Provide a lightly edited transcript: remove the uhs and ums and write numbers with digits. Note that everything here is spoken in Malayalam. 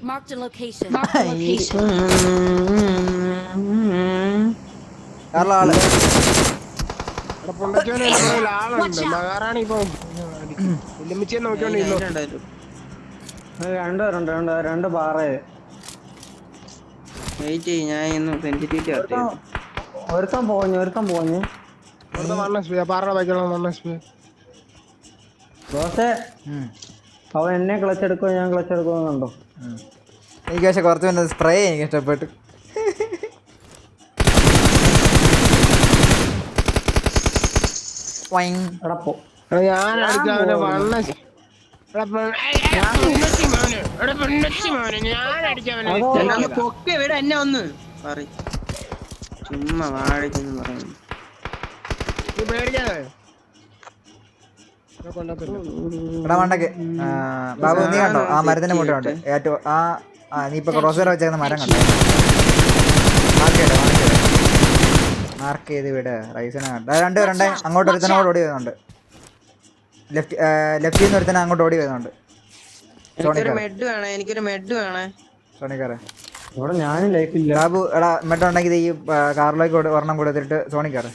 Marked a location. രണ്ട് പാറേ ഒരുത്തം പോഞ്ഞു ദോശേ അവൻ എന്നെ ക്ലച്ചെടുക്കോ ഞാൻ ക്ലച്ചെടുക്കുന്നുണ്ടോ? എനിക്ക് പക്ഷെ കുറച്ച് പിന്നെ സ്പ്രേ എനിക്ക് ഇഷ്ടപ്പെട്ടു. ചുമ്മാ വാഴയ്ക്കെന്ന് പറയുന്നു. മണ്ടക്ക് ബാബു നീ കണ്ടോ ആ മരത്തിന്റെ മുട്ടുണ്ട് ഏറ്റവും നീ ഇപ്പൊ ക്രോസർ വെച്ചേക്കുന്ന മരം കണ്ടോ? മാർക്ക് ചെയ്ത് വിട്. റൈസിനെ കണ്ട രണ്ട് അങ്ങോട്ട് ഒരുത്തനെ കൂടെ ഓടി വരുന്നുണ്ട്. ലെഫ്റ്റിൽ നിന്ന് ഒരുത്തനെ അങ്ങോട്ട് ഓടി വരുന്നുണ്ട്. സോണിക്കാരെ ഞാനും ലൈഫില്ല. ബാബു എടാ മെഡ് ഉണ്ടെങ്കിൽ ഈ കാറിലേക്ക് ഒരെണ്ണം കൊടുത്തിട്ട് സോണിക്കാരെ